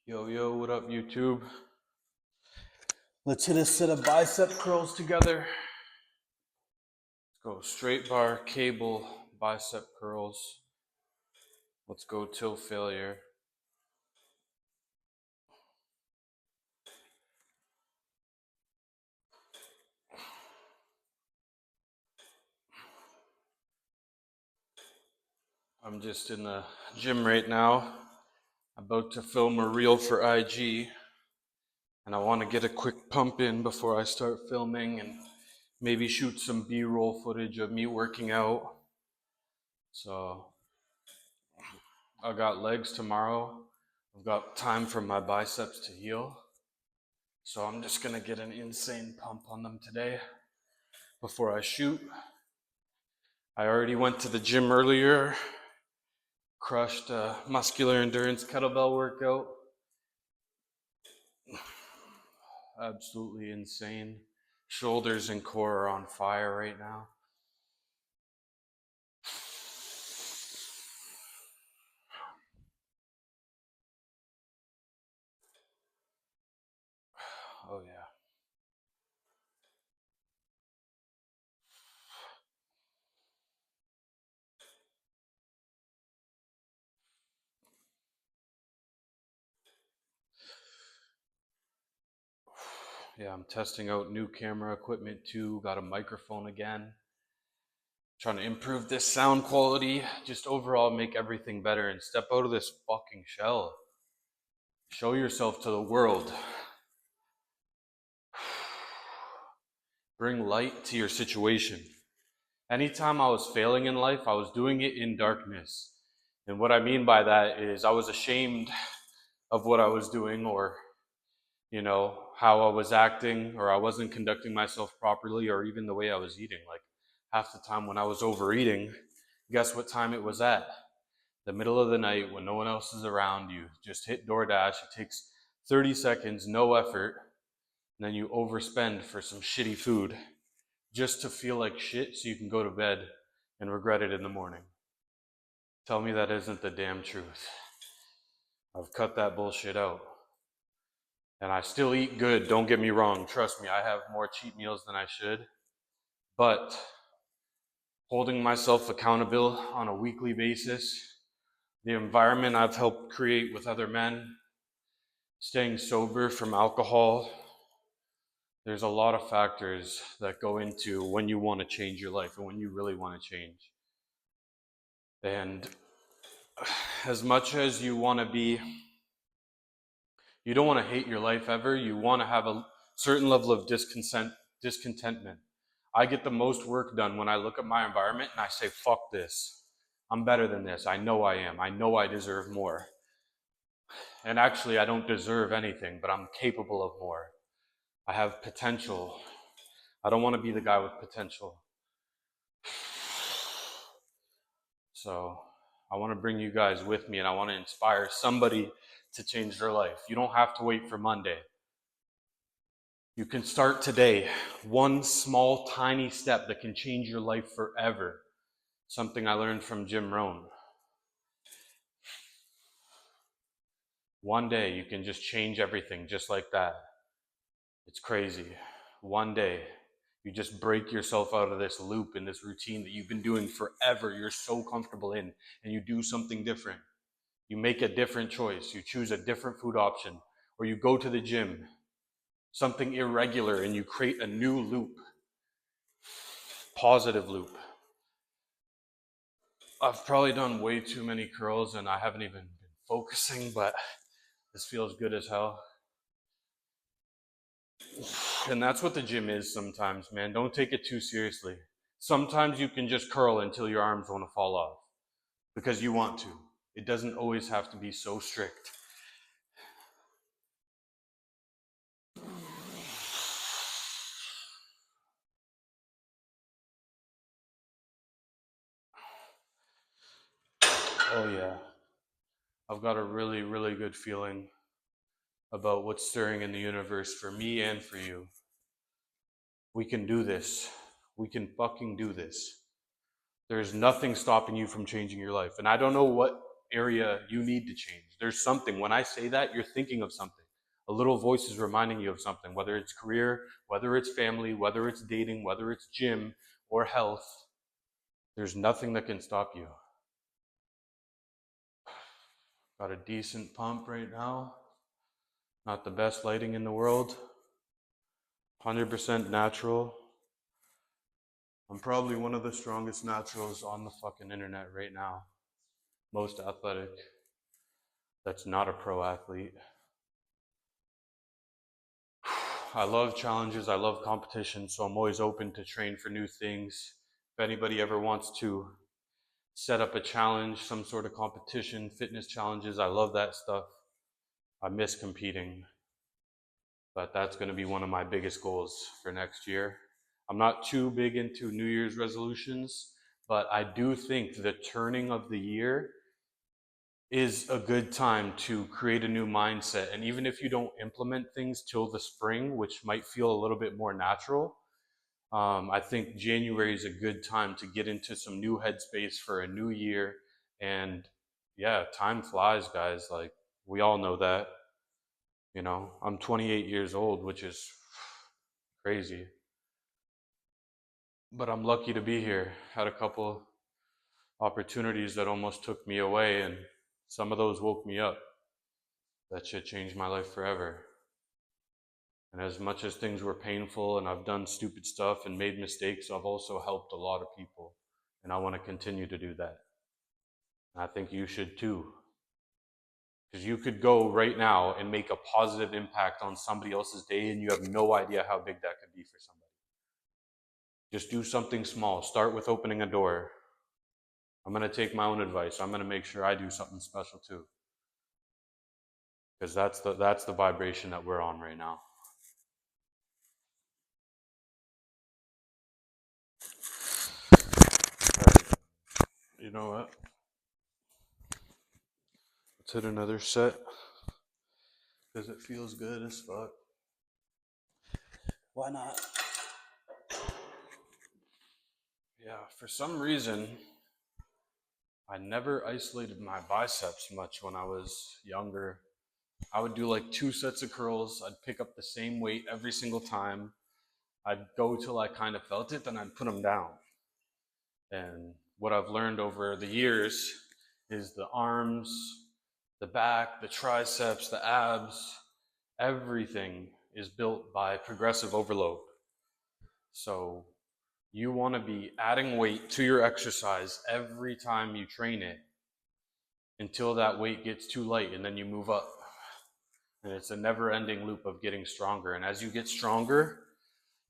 Yo, what up, YouTube? Let's hit a set of bicep curls together. Let's go straight bar, cable, bicep curls. Let's go till failure. I'm just in the gym right now, about to film a reel for IG, and I want to get a quick pump in before I start filming and maybe shoot some B-roll footage of me working out. So I got legs tomorrow. I've got time for my biceps to heal. So I'm just gonna get an insane pump on them today before I shoot. I already went to the gym earlier, crushed a muscular endurance kettlebell workout. Absolutely insane. Shoulders and core are on fire right now. Oh yeah. Yeah, I'm testing out new camera equipment too. Got a microphone again. Trying to improve this sound quality, just overall make everything better and step out of this fucking shell. Show yourself to the world. Bring light to your situation. Anytime I was failing in life, I was doing it in darkness. And what I mean by that is I was ashamed of what I was doing, or, how I was acting, or I wasn't conducting myself properly, or even the way I was eating. Like half the time when I was overeating, guess what time it was at? The middle of the night when no one else is around you. Just hit DoorDash. It takes 30 seconds, no effort. And then you overspend for some shitty food just to feel like shit so you can go to bed and regret it in the morning. Tell me that isn't the damn truth. I've cut that bullshit out. And I still eat good, don't get me wrong. Trust me, I have more cheat meals than I should. But holding myself accountable on a weekly basis, the environment I've helped create with other men, staying sober from alcohol, there's a lot of factors that go into when you want to change your life and when you really want to change. And as much as you want to be, you don't want to hate your life ever, you want to have a certain level of discontentment. I get the most work done when I look at my environment and I say, fuck this. I'm better than this. I know I am. I know I deserve more. And actually, I don't deserve anything, but I'm capable of more. I have potential. I don't want to be the guy with potential. So I want to bring you guys with me, and I want to inspire somebody to change their life. You don't have to wait for Monday. You can start today. One small, tiny step that can change your life forever. Something I learned from Jim Rohn. One day you can just change everything just like that. It's crazy. One day you just break yourself out of this loop and this routine that you've been doing forever. You're so comfortable in, and you do something different. You make a different choice. You choose a different food option, or you go to the gym, something irregular, and you create a new loop, positive loop. I've probably done way too many curls and I haven't even been focusing, but this feels good as hell. And that's what the gym is sometimes, man. Don't take it too seriously. Sometimes you can just curl until your arms want to fall off because you want to. It doesn't always have to be so strict. Oh yeah. I've got a really, really good feeling about what's stirring in the universe for me and for you. We can do this. We can fucking do this. There's nothing stopping you from changing your life. And I don't know what area you need to change. There's something. When I say that, you're thinking of something. A little voice is reminding you of something, whether it's career, whether it's family, whether it's dating, whether it's gym or health. There's nothing that can stop you. Got a decent pump right now. Not the best lighting in the world. 100% natural. I'm probably one of the strongest naturals on the fucking internet right now. Most athletic. That's not a pro athlete. I love challenges. I love competition. So I'm always open to train for new things. If anybody ever wants to set up a challenge, some sort of competition, fitness challenges, I love that stuff. I miss competing. But that's going to be one of my biggest goals for next year. I'm not too big into New Year's resolutions, but I do think the turning of the year is a good time to create a new mindset. And even if you don't implement things till the spring, which might feel a little bit more natural, I think January is a good time to get into some new headspace for a new year. And yeah, time flies, guys. Like, we all know that. You know, I'm 28 years old, which is crazy. But I'm lucky to be here. Had a couple opportunities that almost took me away, and some of those woke me up. That shit changed my life forever. And as much as things were painful and I've done stupid stuff and made mistakes, I've also helped a lot of people. And I want to continue to do that. And I think you should too. Because you could go right now and make a positive impact on somebody else's day, and you have no idea how big that could be for somebody. Just do something small. Start with opening a door. I'm going to take my own advice. I'm going to make sure I do something special too. Because that's the vibration that we're on right now. All right. You know what? Let's hit another set. Because it feels good as fuck. Why not? Yeah, for some reason, I never isolated my biceps much when I was younger. I would do like 2 sets of curls. I'd pick up the same weight every single time. I'd go till I kind of felt it, then I'd put them down. And what I've learned over the years is the arms, the back, the triceps, the abs, everything is built by progressive overload. So you want to be adding weight to your exercise every time you train it until that weight gets too light, and then you move up. And it's a never-ending loop of getting stronger. And as you get stronger,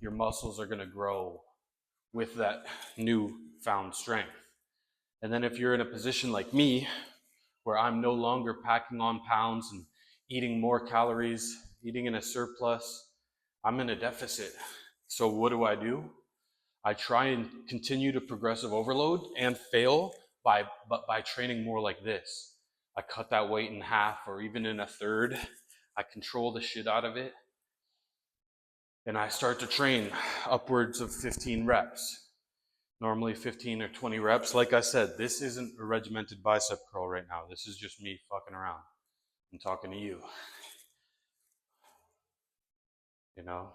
your muscles are going to grow with that newfound strength. And then if you're in a position like me, where I'm no longer packing on pounds and eating more calories, eating in a surplus, I'm in a deficit. So what do? I try and continue to progressive overload and fail by training more like this. I cut that weight in half or even in a third. I control the shit out of it. And I start to train upwards of 15 reps. Normally 15 or 20 reps. Like I said, this isn't a regimented bicep curl right now. This is just me fucking around and talking to you. You know?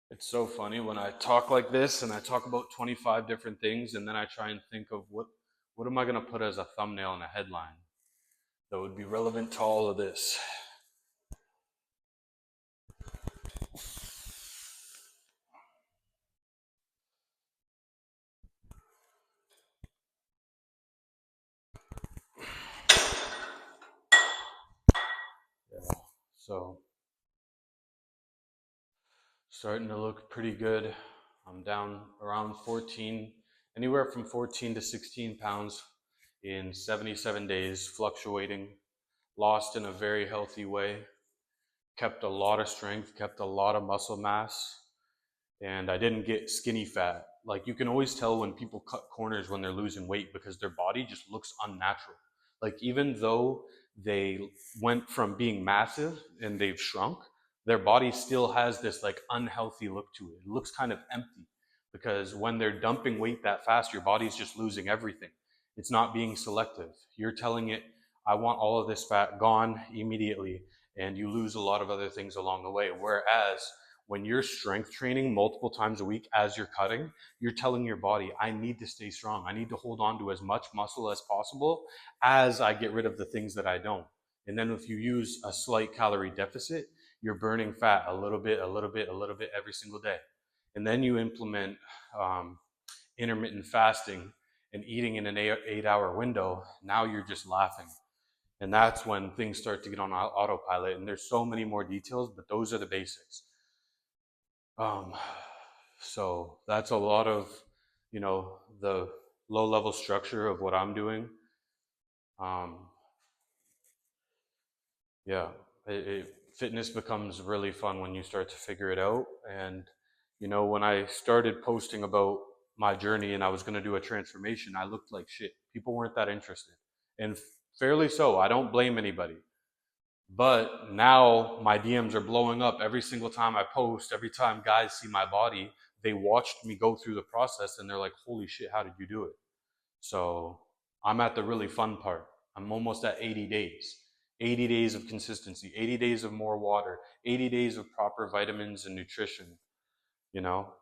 It's so funny when I talk like this and I talk about 25 different things, and then I try and think of what am I going to put as a thumbnail and a headline that would be relevant to all of this. Yeah, so starting to look pretty good. I'm down around 14, anywhere from 14 to 16 pounds in 77 days, fluctuating, lost in a very healthy way, kept a lot of strength, kept a lot of muscle mass, and I didn't get skinny fat. Like you can always tell when people cut corners when they're losing weight because their body just looks unnatural. Like even though they went from being massive and they've shrunk, their body still has this like unhealthy look to it. It looks kind of empty because when they're dumping weight that fast, your body's just losing everything. It's not being selective. You're telling it, I want all of this fat gone immediately, and you lose a lot of other things along the way. Whereas when you're strength training multiple times a week as you're cutting, you're telling your body, I need to stay strong. I need to hold on to as much muscle as possible as I get rid of the things that I don't. And then if you use a slight calorie deficit, you're burning fat a little bit, a little bit, a little bit every single day. And then you implement um, intermittent fasting and eating in an 8 hour window. Now you're just laughing. And that's when things start to get on autopilot. And there's so many more details, but those are the basics. Um, so that's a lot of, the low level structure of what I'm doing. Um, yeah, fitness becomes really fun when you start to figure it out. And, when I started posting about my journey and I was going to do a transformation, I looked like shit. People weren't that interested. And fairly so. I don't blame anybody. But now my DMs are blowing up every single time I post, every time guys see my body, they watched me go through the process and they're like, holy shit, how did you do it? So I'm at the really fun part. I'm almost at 80 days. 80 days of consistency, 80 days of more water, 80 days of proper vitamins and nutrition, you know,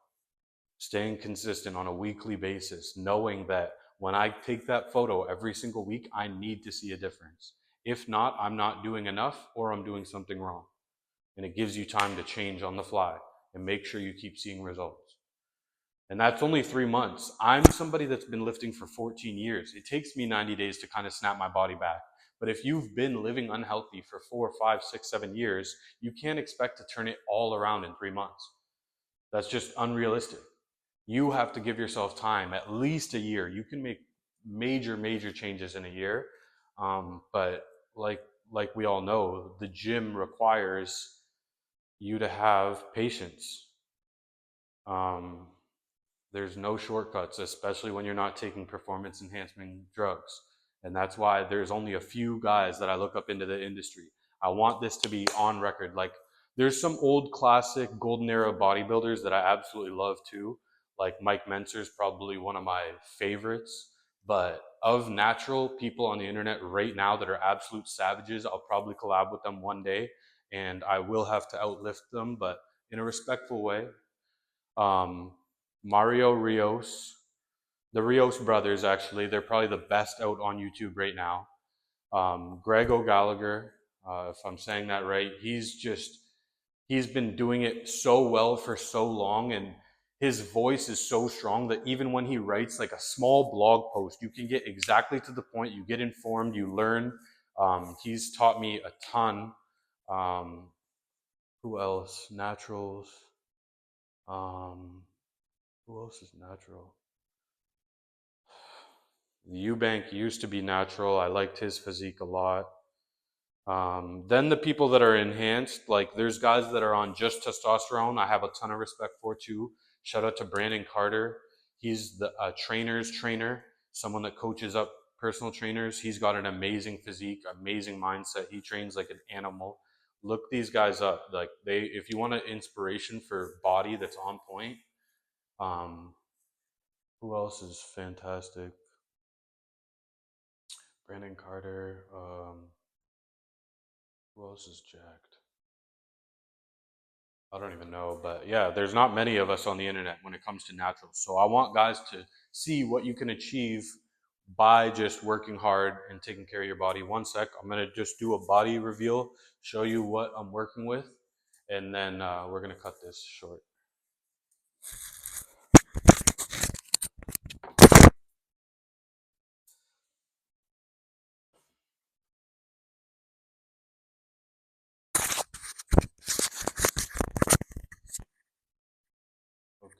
staying consistent on a weekly basis, knowing that when I take that photo every single week, I need to see a difference. If not, I'm not doing enough or I'm doing something wrong. And it gives you time to change on the fly and make sure you keep seeing results. And that's only 3 months. I'm somebody that's been lifting for 14 years. It takes me 90 days to kind of snap my body back. But if you've been living unhealthy for 4, 5, 6, 7 years, you can't expect to turn it all around in 3 months. That's just unrealistic. You have to give yourself time, at least a year. You can make major, major changes in a year. But like like we all know, the gym requires you to have patience. Um, there's no shortcuts, especially when you're not taking performance enhancing drugs. And that's why there's only a few guys that I look up into the industry. I want this to be on record. Like, there's some old classic golden era bodybuilders that I absolutely love too. Like Mike Menzer is probably one of my favorites. But of natural people on the internet right now that are absolute savages, I'll probably collab with them one day and I will have to outlift them, but in a respectful way. um, Mario Rios, the Rios brothers, actually, they're probably the best out on YouTube right now. Greg O'Gallagher, if I'm saying that right, he's been doing it so well for so long, and his voice is so strong that even when he writes like a small blog post, you can get exactly to the point, you get informed, you learn. He's taught me a ton. Um, who else? Naturals. Um, who else is natural? Eubank used to be natural. I liked his physique a lot. Then the people that are enhanced, like there's guys that are on just testosterone. I have a ton of respect for too. Shout out to Brandon Carter. He's the trainer's trainer, someone that coaches up personal trainers. He's got an amazing physique, amazing mindset. He trains like an animal. Look these guys up. Like if you want an inspiration for body that's on point. Um, who else is fantastic? Brandon Carter. Who else is jacked? I don't even know, but yeah, there's not many of us on the internet when it comes to naturals. So I want guys to see what you can achieve by just working hard and taking care of your body. One sec, I'm gonna just do a body reveal, show you what I'm working with, and then we're gonna cut this short.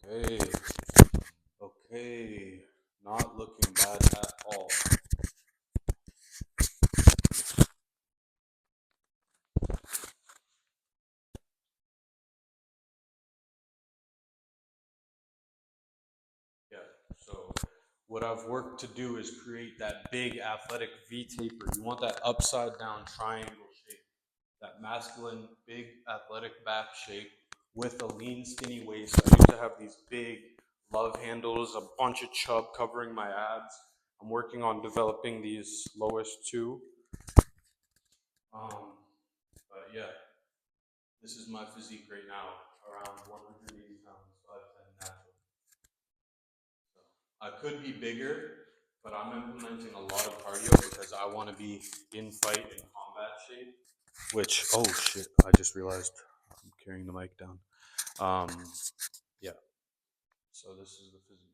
Okay, okay, not looking bad at all. what I've worked to do is create that big athletic V taper. You want that upside down triangle shape, that masculine, big athletic back shape with a lean, skinny waist. I used to have these big love handles, a bunch of chub covering my abs. I'm working on developing these lowest two. But yeah, this is my physique right now, around 180 pounds, 5'10" natural. So I could be bigger, but I'm implementing a lot of cardio because I want to be in fight and combat shape. Which, oh shit, I just realized I'm carrying the mic down. Yeah, so this is the physique.